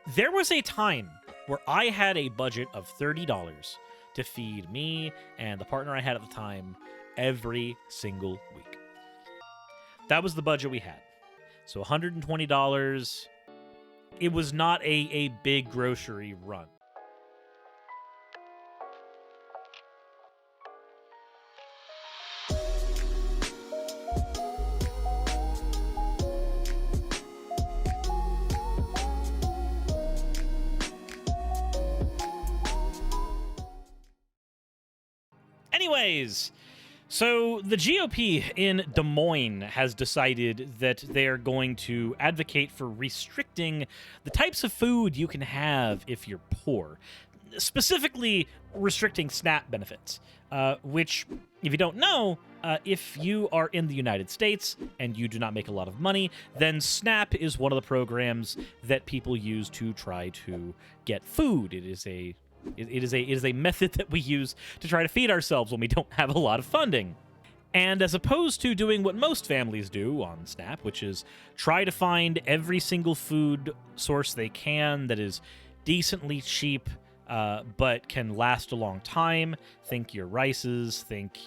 There was a time where I had a budget of $30 to feed me and the partner I had at the time every single week. That was the budget we had. So $120. It was not a big grocery run. Anyways, so the GOP in Des Moines has decided that they're going to advocate for restricting the types of food you can have if you're poor, specifically restricting SNAP benefits, which, if you don't know, if you are in the United States and you do not make a lot of money, then SNAP is one of the programs that people use to try to get food. It is a method that we use to try to feed ourselves when we don't have a lot of funding. And as opposed to doing what most families do on SNAP, which is try to find every single food source they can that is decently cheap, but can last a long time. Think your rices, think,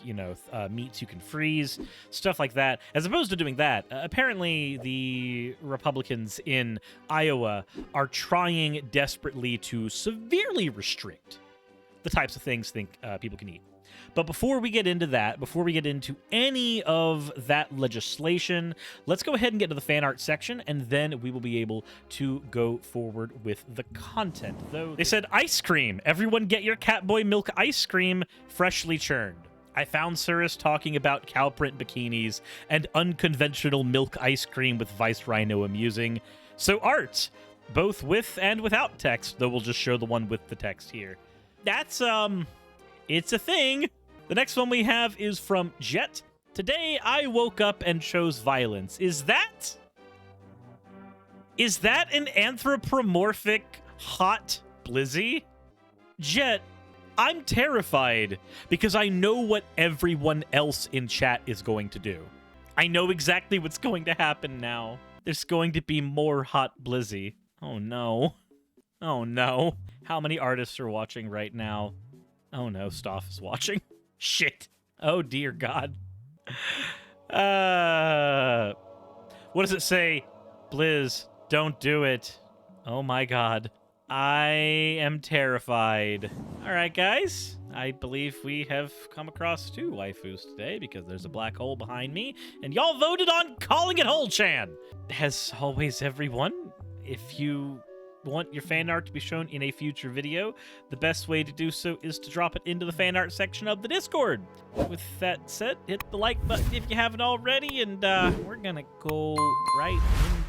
meats you can freeze, stuff like that. As opposed to doing that, apparently the Republicans in Iowa are trying desperately to severely restrict the types of things people can eat. But before we get into that, before we get into any of that legislation, let's go ahead and get to the fan art section, and then we will be able to go forward with the content. Though they said ice cream. Everyone get your Catboy milk ice cream freshly churned. I found Suris talking about cow print bikinis and unconventional milk ice cream with Vice Rhino amusing. So art, both with and without text, though we'll just show the one with the text here. That's, it's a thing. The next one we have is from Jet. Today, I woke up and chose violence. Is that an anthropomorphic hot Blizzy? Jet, I'm terrified because I know what everyone else in chat is going to do. I know exactly what's going to happen now. There's going to be more hot Blizzy. Oh no. Oh no. How many artists are watching right now? Oh no, Stoff is watching. Shit. Oh dear God. What does it say? Blizz, don't do it. Oh my God. I am terrified. All right, guys. I believe we have come across 2 waifus today because there's a black hole behind me, and y'all voted on calling it Hole-chan. As always, everyone, if you want your fan art to be shown in a future video, the best way to do so is to drop it into the fan art section of the Discord. With that said, hit the like button if you haven't already, and we're gonna go right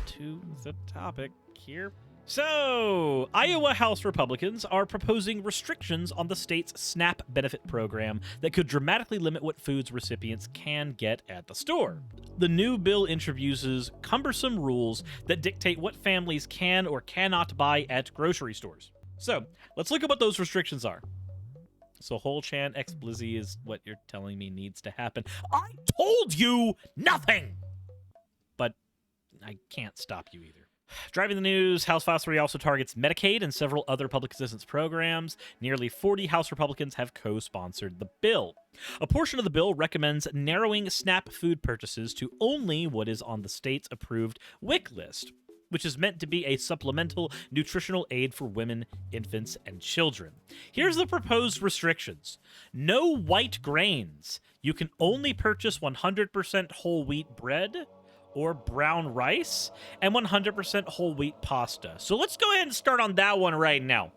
into the topic here. So, Iowa House Republicans are proposing restrictions on the state's SNAP benefit program that could dramatically limit what foods recipients can get at the store. The new bill introduces cumbersome rules that dictate what families can or cannot buy at grocery stores. So, let's look at what those restrictions are. So, Hole-chan x Blizzy is what you're telling me needs to happen. I told you nothing! But I can't stop you either. Driving the news, House File 3 also targets Medicaid and several other public assistance programs. Nearly 40 House Republicans have co-sponsored the bill. A portion of the bill recommends narrowing SNAP food purchases to only what is on the state's approved WIC list, which is meant to be a supplemental nutritional aid for women, infants, and children. Here's the proposed restrictions. No white grains. You can only purchase 100% whole wheat bread or brown rice, and 100% whole wheat pasta. So let's go ahead and start on that one right now.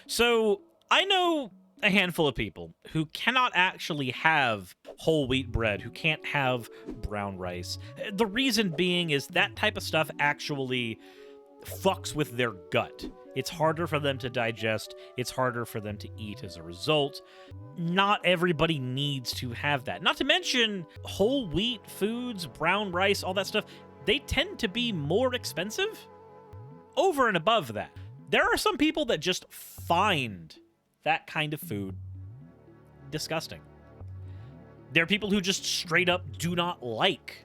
So I know a handful of people who cannot actually have whole wheat bread, who can't have brown rice. The reason being is that type of stuff actually fucks with their gut. It's harder for them to digest. It's harder for them to eat as a result. Not everybody needs to have that. Not to mention whole wheat foods, brown rice, all that stuff, they tend to be more expensive. Over and above that, there are some people that just find that kind of food disgusting. There are people who just straight up do not like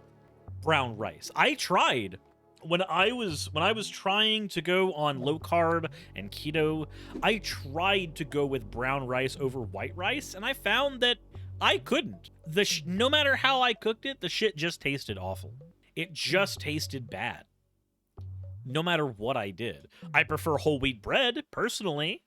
brown rice. I tried when I was trying to go on low carb and keto, I tried to go with brown rice over white rice, and I found that I couldn't. No matter how I cooked it, the shit just tasted awful. It just tasted bad. No matter what I did. I prefer whole wheat bread, personally.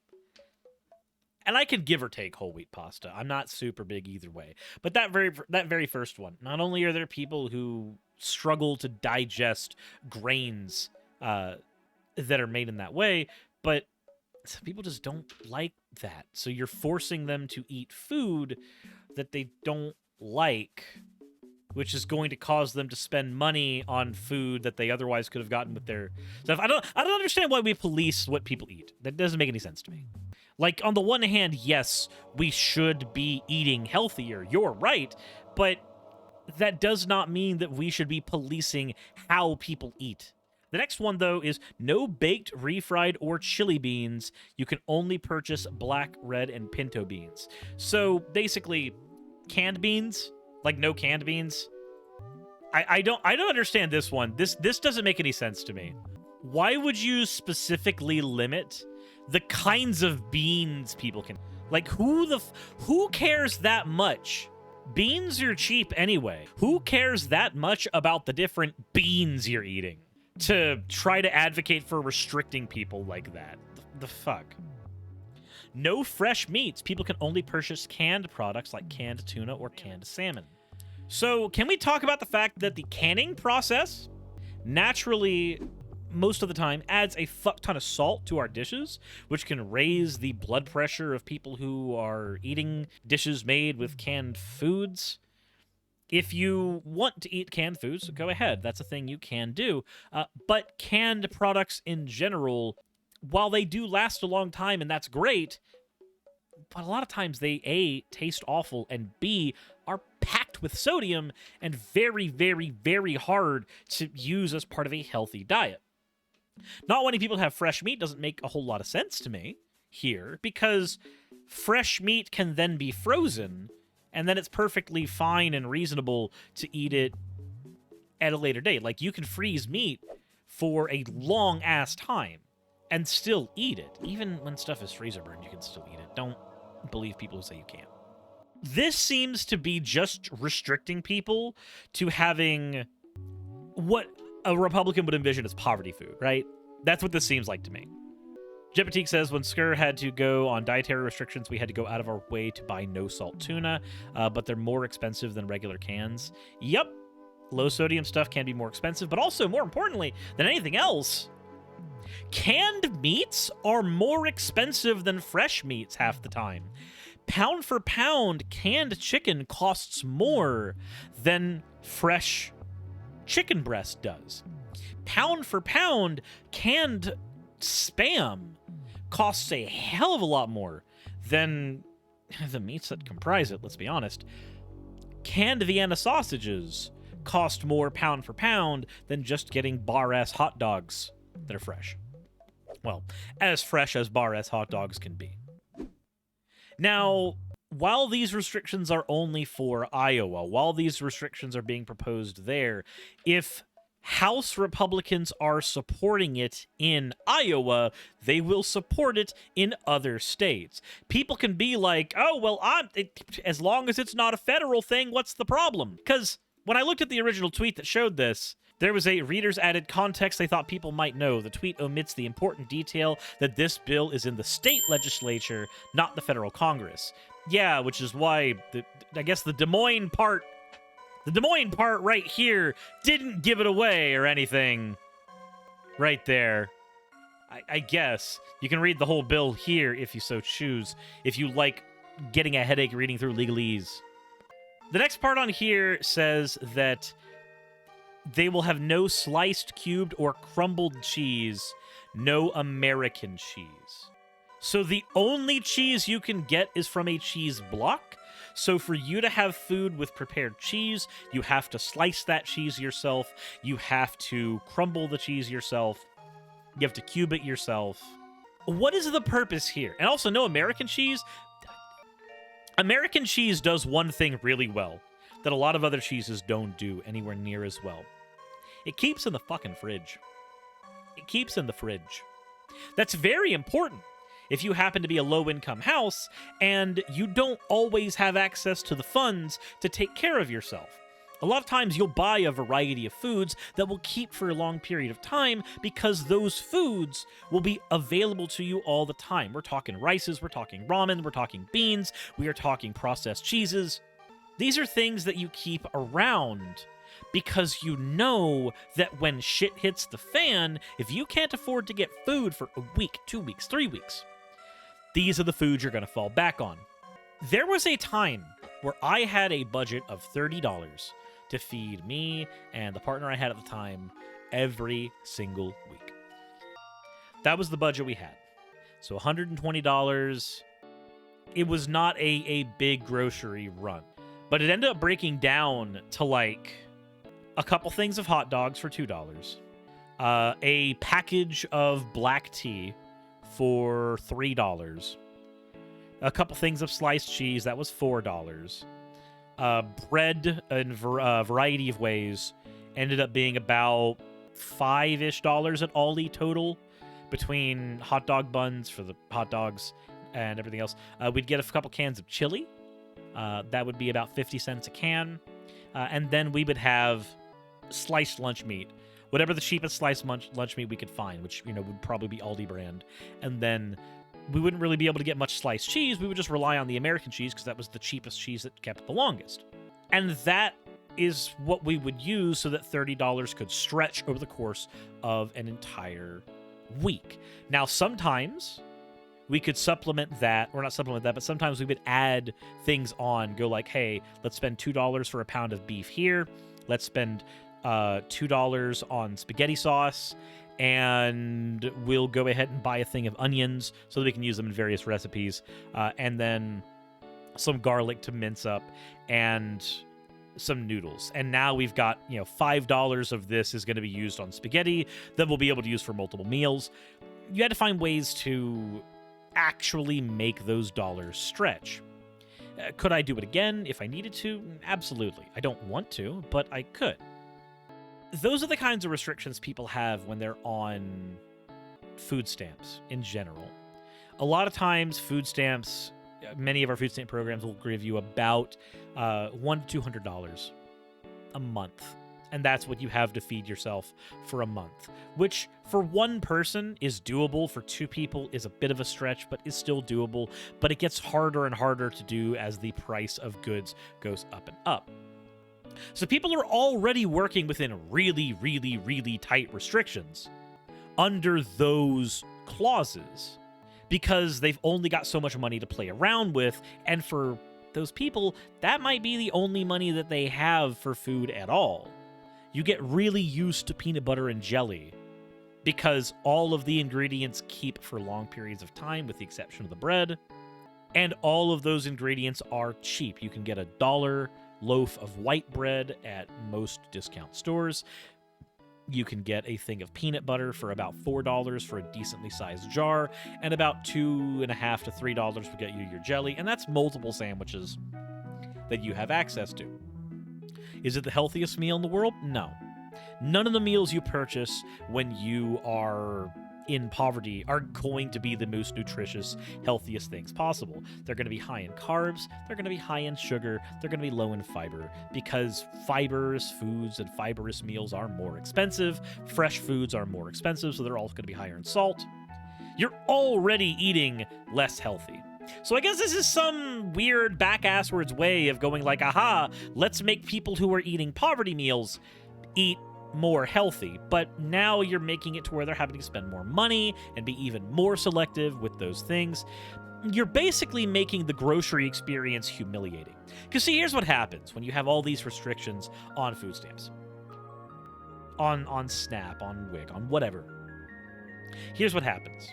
And I can give or take whole wheat pasta. I'm not super big either way. But that very first one, not only are there people who struggle to digest grains that are made in that way, but some people just don't like that. So you're forcing them to eat food that they don't like, which is going to cause them to spend money on food that they otherwise could have gotten with their stuff. I don't understand why we police what people eat. That doesn't make any sense to me. Like, on the one hand, yes, we should be eating healthier. You're right. But that does not mean that we should be policing how people eat. The next one, though, is no baked, refried, or chili beans. You can only purchase black, red, and pinto beans. So, basically, canned beans? Like, no canned beans? I don't understand this one. This doesn't make any sense to me. Why would you specifically limit the kinds of beans people can... Like, who cares that much? Beans are cheap anyway. Who cares that much about the different beans you're eating to try to advocate for restricting people like that? The fuck? No fresh meats. People can only purchase canned products like canned tuna or canned salmon. So, can we talk about the fact that the canning process naturally, most of the time, adds a fuck ton of salt to our dishes, which can raise the blood pressure of people who are eating dishes made with canned foods? If you want to eat canned foods, go ahead. That's a thing you can do. But canned products in general, while they do last a long time, and that's great, but a lot of times they, A, taste awful, and B, are packed with sodium and very, very, very hard to use as part of a healthy diet. Not wanting people to have fresh meat doesn't make a whole lot of sense to me here, because fresh meat can then be frozen, and then it's perfectly fine and reasonable to eat it at a later date. Like, you can freeze meat for a long-ass time and still eat it. Even when stuff is freezer burned, you can still eat it. Don't believe people who say you can't. This seems to be just restricting people to having what a Republican would envision as poverty food, right? That's what this seems like to me. Jepatique says, when Skur had to go on dietary restrictions, we had to go out of our way to buy no-salt tuna, but they're more expensive than regular cans. Yep, low-sodium stuff can be more expensive, but also, more importantly than anything else, canned meats are more expensive than fresh meats half the time. Pound for pound, canned chicken costs more than fresh chicken breast does. Pound for pound, canned Spam costs a hell of a lot more than the meats that comprise it, let's be honest. Canned Vienna sausages cost more pound for pound than just getting bar-ass hot dogs that are fresh. Well, as fresh as bar-ass hot dogs can be. Now, while these restrictions are only for Iowa, while these restrictions are being proposed there, if House Republicans are supporting it in Iowa, they will support it in other states. People can be like, oh, well, as long as it's not a federal thing, what's the problem? Because when I looked at the original tweet that showed this, there was a readers added context they thought people might know. The tweet omits the important detail that this bill is in the state legislature, not the federal Congress. Yeah, which is why, I guess the Des Moines part right here didn't give it away or anything. Right there. I guess. You can read the whole bill here if you so choose, if you like getting a headache reading through legalese. The next part on here says that they will have no sliced, cubed, or crumbled cheese, no American cheese. So the only cheese you can get is from a cheese block. So for you to have food with prepared cheese, you have to slice that cheese yourself. You have to crumble the cheese yourself. You have to cube it yourself. What is the purpose here? And also, no American cheese. American cheese does one thing really well that a lot of other cheeses don't do anywhere near as well. It keeps in the fucking fridge. It keeps in the fridge. That's very important if you happen to be a low-income house and you don't always have access to the funds to take care of yourself. A lot of times you'll buy a variety of foods that will keep for a long period of time because those foods will be available to you all the time. We're talking rices, we're talking ramen, we're talking beans, we are talking processed cheeses. These are things that you keep around because you know that when shit hits the fan, if you can't afford to get food for a week, 2 weeks, 3 weeks, these are the foods you're going to fall back on. There was a time where I had a budget of $30 to feed me and the partner I had at the time every single week. That was the budget we had. So $120. It was not a big grocery run, but it ended up breaking down to like a couple things of hot dogs for $2, a package of black tea for $3, a couple things of sliced cheese, that was $4, bread in a variety of ways ended up being about $5-ish at Aldi total, between hot dog buns for the hot dogs and everything else. We'd get a couple cans of chili. That would be about 50 cents a can. And then we would have sliced lunch meat, whatever the cheapest sliced lunch meat we could find, which, you know, would probably be Aldi brand. And then we wouldn't really be able to get much sliced cheese. We would just rely on the American cheese because that was the cheapest cheese that kept the longest. And that is what we would use so that $30 could stretch over the course of an entire week. Now, sometimes we could supplement that, or not supplement that, but sometimes we would add things on, go like, hey, let's spend $2 for a pound of beef here. Let's spend $2 on spaghetti sauce, and we'll go ahead and buy a thing of onions so that we can use them in various recipes, and then some garlic to mince up, and some noodles. And now we've got, you know, $5 of this is going to be used on spaghetti that we'll be able to use for multiple meals. You had to find ways to actually make those dollars stretch. Could I do it again if I needed to? Absolutely. I don't want to, but I could. Those are the kinds of restrictions people have when they're on food stamps in general. A lot of times, food stamps, many of our food stamp programs will give you about $100 to $200 a month. And that's what you have to feed yourself for a month, which for one person is doable. For two people is a bit of a stretch, but is still doable. But it gets harder and harder to do as the price of goods goes up and up. So people are already working within really, really, really tight restrictions under those clauses because they've only got so much money to play around with. And for those people, that might be the only money that they have for food at all. You get really used to peanut butter and jelly because all of the ingredients keep for long periods of time, with the exception of the bread. And all of those ingredients are cheap. You can get $1 loaf of white bread at most discount stores. You can get a thing of peanut butter for about $4 for a decently sized jar, and about $2.50 to $3 will get you your jelly, and that's multiple sandwiches that you have access to. Is it the healthiest meal in the world? No. None of the meals you purchase when you are in poverty are going to be the most nutritious, healthiest things possible. They're going to be high in carbs, they're going to be high in sugar, they're going to be low in fiber, because fibrous foods and fibrous meals are more expensive, fresh foods are more expensive, so they're all going to be higher in salt. You're already eating less healthy. So I guess this is some weird back-asswards way of going like, aha, let's make people who are eating poverty meals eat more healthy. But now you're making it to where they're having to spend more money and be even more selective with those things. You're basically making the grocery experience humiliating. Because see, here's what happens when you have all these restrictions on food stamps. On SNAP, on WIC, on whatever. Here's what happens.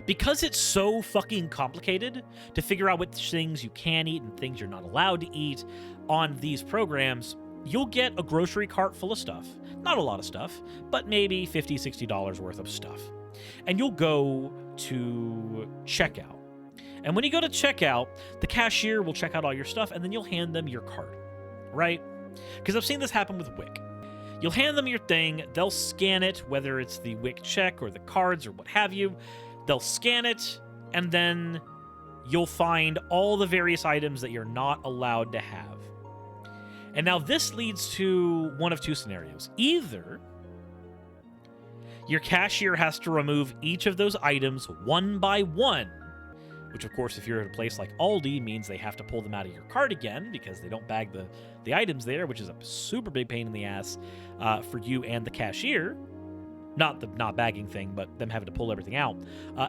Because it's so fucking complicated to figure out which things you can eat and things you're not allowed to eat on these programs, you'll get a grocery cart full of stuff. Not a lot of stuff, but maybe $50, $60 worth of stuff. And you'll go to checkout. And when you go to checkout, the cashier will check out all your stuff, and then you'll hand them your cart, right? Because I've seen this happen with WIC. You'll hand them your thing, they'll scan it, whether it's the WIC check or the cards or what have you. They'll scan it, and then you'll find all the various items that you're not allowed to have. And now this leads to one of two scenarios. Either your cashier has to remove each of those items one by one, which, of course, if you're at a place like Aldi, means they have to pull them out of your cart again because they don't bag the items there, which is a super big pain in the ass for you and the cashier. Not the not bagging thing, but them having to pull everything out.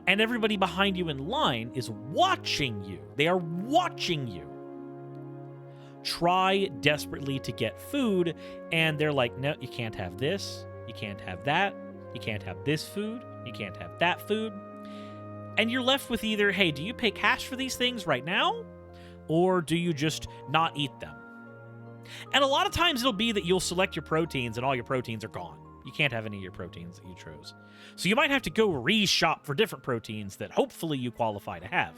And everybody behind you in line is watching you. They are watching you try desperately to get food, and they're like, no, you can't have this, you can't have that, you can't have this food, you can't have that food. And you're left with either, hey, do you pay cash for these things right now? Or do you just not eat them? And a lot of times it'll be that you'll select your proteins and all your proteins are gone. You can't have any of your proteins that you chose. So you might have to go re-shop for different proteins that hopefully you qualify to have.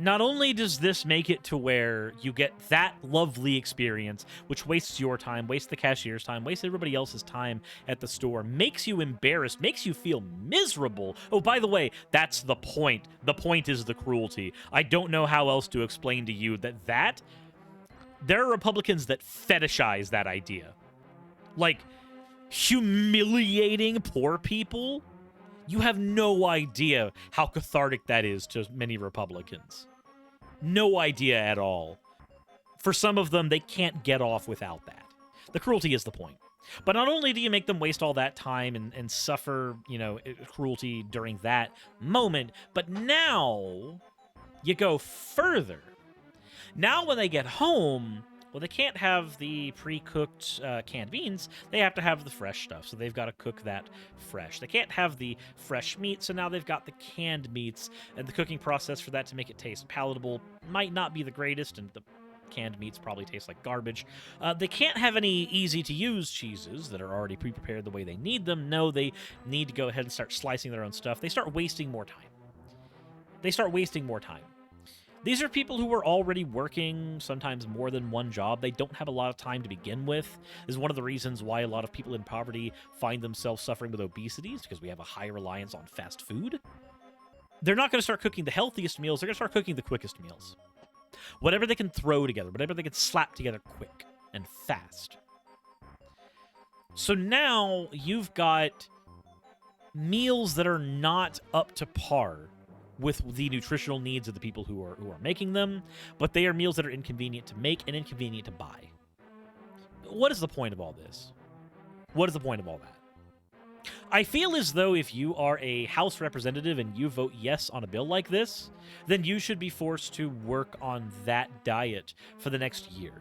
Not only does this make it to where you get that lovely experience, which wastes your time, wastes the cashier's time, wastes everybody else's time at the store, makes you embarrassed, makes you feel miserable. Oh, by the way, that's the point. The point is the cruelty. I don't know how else to explain to you that there are Republicans that fetishize that idea. Like, humiliating poor people? You have no idea how cathartic that is to many Republicans. No idea at all. For some of them, they can't get off without that. The cruelty is the point. But not only do you make them waste all that time and suffer, cruelty during that moment, but now you go further. Now when they get home, well, they can't have the pre-cooked canned beans. They have to have the fresh stuff, so they've got to cook that fresh. They can't have the fresh meat, so now they've got the canned meats, and the cooking process for that to make it taste palatable might not be the greatest, and the canned meats probably taste like garbage. They can't have any easy-to-use cheeses that are already pre-prepared the way they need them. No, they need to go ahead and start slicing their own stuff. They start wasting more time. These are people who are already working sometimes more than one job. They don't have a lot of time to begin with. This is one of the reasons why a lot of people in poverty find themselves suffering with obesity, is because we have a high reliance on fast food. They're not going to start cooking the healthiest meals. They're going to start cooking the quickest meals. Whatever they can throw together, whatever they can slap together quick and fast. So now you've got meals that are not up to par with the nutritional needs of the people who are making them, but they are meals that are inconvenient to make and inconvenient to buy. What is the point of all this? What is the point of all that? I feel as though if you are a House representative and you vote yes on a bill like this, then you should be forced to work on that diet for the next year.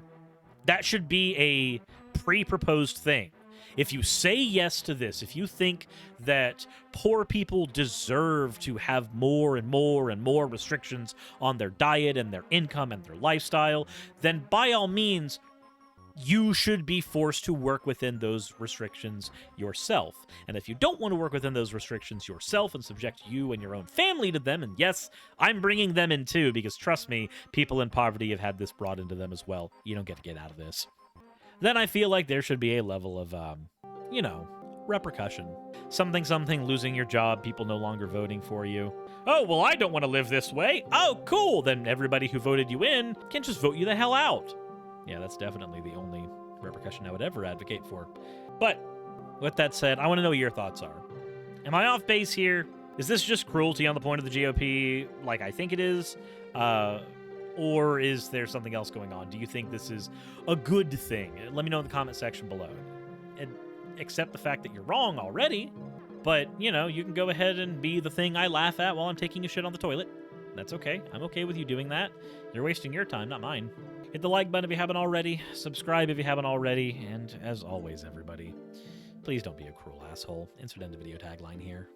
That should be a pre-proposed thing. If you say yes to this, if you think that poor people deserve to have more and more and more restrictions on their diet and their income and their lifestyle, then by all means, you should be forced to work within those restrictions yourself. And if you don't want to work within those restrictions yourself and subject you and your own family to them, and yes, I'm bringing them in too, because trust me, people in poverty have had this brought into them as well. You don't get to get out of this. Then I feel like there should be a level of, repercussion. Something, losing your job, people no longer voting for you. Oh, well, I don't want to live this way. Oh, cool. Then everybody who voted you in can just vote you the hell out. Yeah, that's definitely the only repercussion I would ever advocate for. But with that said, I want to know what your thoughts are. Am I off base here? Is this just cruelty on the point of the GOP like I think it is? Or is there something else going on? Do you think this is a good thing? Let me know in the comment section below. And accept the fact that you're wrong already, but, you can go ahead and be the thing I laugh at while I'm taking a shit on the toilet. That's okay. I'm okay with you doing that. You're wasting your time, not mine. Hit the like button if you haven't already. Subscribe if you haven't already. And as always, everybody, please don't be a cruel asshole. Insert end of video tagline here.